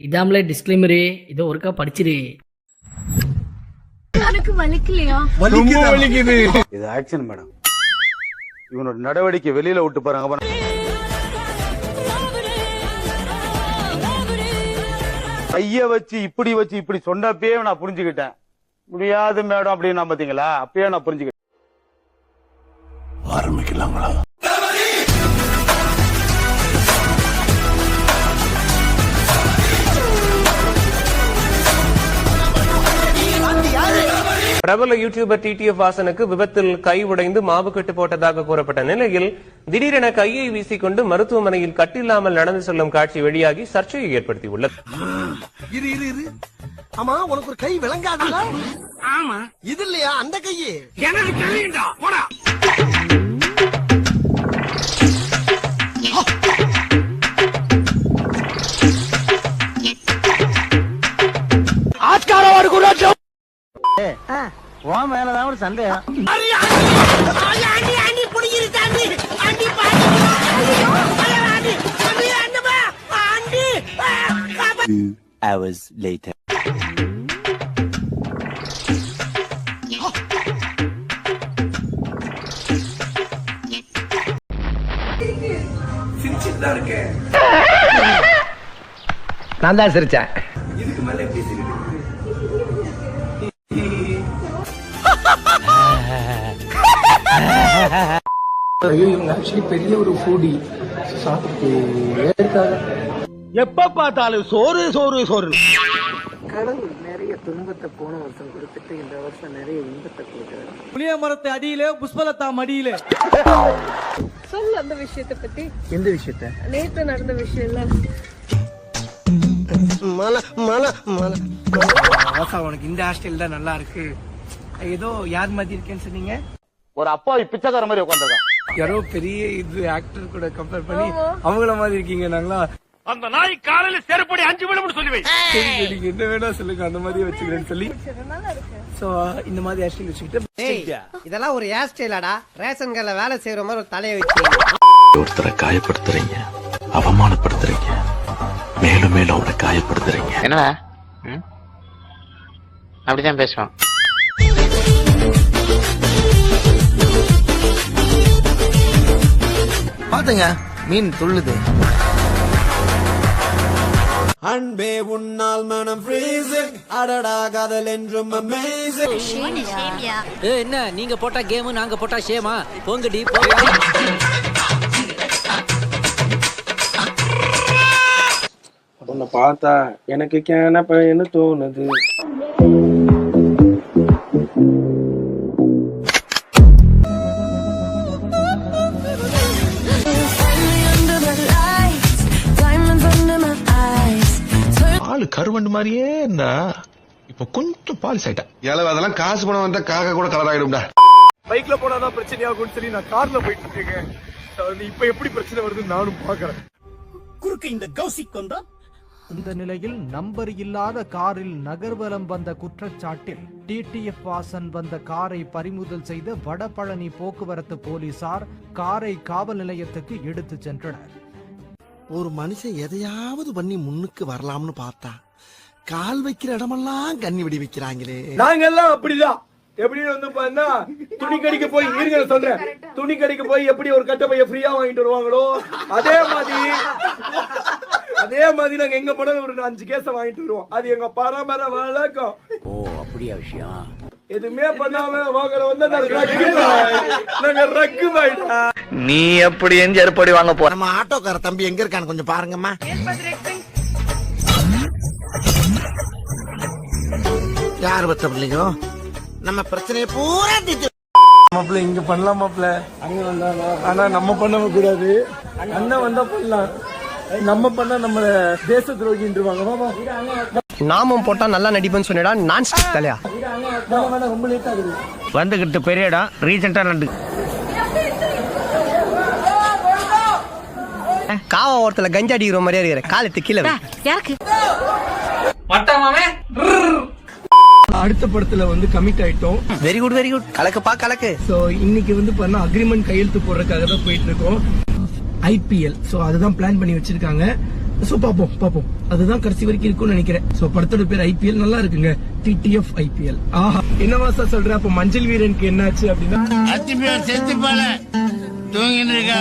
இதாமலே disclaimer இதோ ஒருக்கா படிச்சிரு. எனக்கு வலிக்கலையா? வலிக்குது. இது ஆக்ஷன் மேடம். இவனோட நடவடிக்கை வெளியில விட்டு பாருங்க. கைய வச்சு இப்படி சொன்னப்பயே நான் புரிஞ்சுக்கிட்டேன். முடியாது மேடம் அப்படின்னு பாத்தீங்களா? அப்பயே நான் புரிஞ்சுக்கிட்டேன். ஆரம்பிக்கலாங்களா? பிரபல யூடியூபர் டிடிஎஃப் வாசனுக்கு விபத்தில் கை உடைந்து மாவு கட்டு போட்டதாக கூறப்பட்ட நிலையில் திடீரென கையை வீசிக்கொண்டு மருத்துவமனையில் கட்டில்லாமல் நடந்து செல்லும் காட்சி வெளியாகி சர்ச்சையை ஏற்படுத்தியுள்ளது. ஆமா, உனக்கு ஒரு கை விளங்காதுல? ஆமா, இது இல்லையா அந்த கையே? எனக்கு தெரியும்டா, போடா. ஆஸ்காரவாடு கூட மேலதான் ஒரு சந்தேகம். Hours later. நான் தான் சிரிச்சேன். இதுக்கு மேல எப்படி சிரிப்பு? பெரிய ஒரு ஃபுடி எப்ப பார்த்தாலும் சோறு சோறு சோறு. கடவுள் நிறைய துன்பத்தை போன வருஷம் கொடுத்துட்டு இந்த வருஷம் நிறைய இன்பத்தை கொடுக்குறாரு. புளிய மரத்தை அடியில புஷ்பலதா மடியில. சொல்லு அந்த விஷயத்தை பத்தி. எந்த விஷயத்த? நேத்து நடந்த விஷயம் இல்ல. உனக்கு இந்த ஹாஸ்டல் தான் நல்லா இருக்கு. ஏதோ யார் மாதிரி இருக்கேன்னு சொன்னீங்க? ஒரு அப்பா பிச்சைக்கார மாதிரி உட்காந்துருக்கான். யாரோ பெரிய இது ஆக்டர் கூட கம்பேர் பண்ணி அவங்கள மாதிரி இருக்கீங்க. நாங்களா அந்த நாய் காலையில செருப்படி 5 விழும் சொல்லி வை. நீங்க என்ன வேணா சொல்லுங்க, அந்த மாதிரி வச்சுக்கிறேன்னு சொல்லி. சோ இந்த மாதிரி ஹேர் ஸ்டைல் வச்சுக்கிட்டு இதெல்லாம் ஒரு ஹேர் ஸ்டைலாடா? ரேஷன் கடையில வேலை செய்யற மாதிரி ஒரு தலையை வச்சு ஒருத்தரை காயப்படுத்துறீங்க, அவமானப்படுத்துறீங்க, மேலும் மேலும் அவரை காயப்படுத்துறீங்க. என்னடா அப்படிதான் பேசுவான். பாத்துங்க, மீன் துள்ளுது. அன்பே உன்னால் மனம் ஃப்ரீசிங், அடடா காதல் என்றும் அமேசிங். என்ன நீங்க போட்டா கேம், நாங்க போட்டா ஷேமா? போங்கடி. உன்னை பார்த்தா எனக்கு கேன பையன்னு தோணுது. ஆளு கருவண்டு மாதிரியே இருந்தா இப்ப கொஞ்சம் பாலிஸ் ஆயிட்டா. அதெல்லாம் காசு பணம் வந்தா காக்கா கூட கலர் ஆயிடும்டா. பைக்ல போனாதான் பிரச்சனை ஆகும்னு சொல்லி நான் கார்ல போயிட்டு இருக்கேன். இப்ப எப்படி பிரச்சனை வருதுன்னு நானும் பாக்குறேன். குறுக்கு இந்த கௌசிக் வந்தா. இந்த நிலையில் நம்பர் இல்லாத காரில் நகர்வலம் வந்த குற்றச்சாட்டில் டிடிஎஃப் வாசன் வந்த காரை பறிமுதல் செய்த வடபழனி போக்குவரத்து போலீசார் காரை காவல் நிலையத்துக்கு எடுத்து சென்றனர். ஒரு மனுஷன் எதையாவது பண்ணி முன்னுக்கு வரலாம்னு பார்த்தா கால் வைக்கிற இடமெல்லாம் கண்ணி விடி வைக்கிறாங்களே. நாங்கெல்லாம் அப்படிதான். எப்படி வந்து பாத்தீங்கன்னா துணி கடைக்கு போய் இருங்க சொல்றேன், துணி கடைக்கு போய் எப்படி ஒரு கட்ட பைய ஃப்ரீயா வாங்கிட்டு வருவாங்களோ அதே மாதிரி நாங்க எங்க போனாலும் ஒரு 5 கேஸ வாங்கிட்டு வருவோம். அது எங்க பரம்பரை வழக்கம். ஓ, அப்படியா விஷயம்? எதுவுமே பண்ணாம வாங்குற வந்து நாங்க ரக்கு வாயிட்டா. நீ எப்படி எஞ்சற்படி வாங்க போ. நம்ம ஆட்டோக்கார தம்பி எங்க இருக்கான்னு கொஞ்சம் பாருங்கம்மா. யார் பத்த பிள்ளைங்க நம்ம பிரச்சனையை பூரா மாப்பிள்ள இங்க பண்ணலாம், மாப்பிள்ள அங்க வந்தாங்க. ஆனா நம்ம பண்ண கூடாது. அண்ணன் வந்தா பண்ணலாம், நம்ம பண்ணா நம்ம தேச துரோகின்றுவாங்க. நாமம் போட்டா நல்லா நடிப்பேன்னு சொன்னடா. நான் தலையா ரொம்ப லேட் ஆகுது. வந்துகிட்டு பெரிய இடம் ரீசெண்டா நண்டு காவா ஓரத்துல கஞ்சா அடிக்கிற மாதிரியா இருக்கிற காலத்து கீழே யாருக்கு அடுத்த படத்துல வந்து கமிட் ஆயிட்டோம். Very good very good. கலக்குப்பா கலக்கு. சோ இன்னைக்கு வந்து பண்ண அக்ரிமெண்ட் கையெழுத்து போடுறதுக்காக தான் போயிட்டு இருக்கோம். IPL. சோ அதுதான் பிளான் பண்ணி வச்சிருக்காங்க. சோ பாப்போம் அதுதான் கடைசி வரைக்கும் இருக்கும்னு நினைக்கிறேன். சோ படத்தோட பேர் IPL, நல்லா இருக்குங்க. TTF IPL. ஆஹா, என்னவா சார் சொல்ற? அப்ப மஞ்சள் வீரனுக்கு என்னாச்சு அப்படின்னா செத்து போல தூங்கிட்டு இருக்க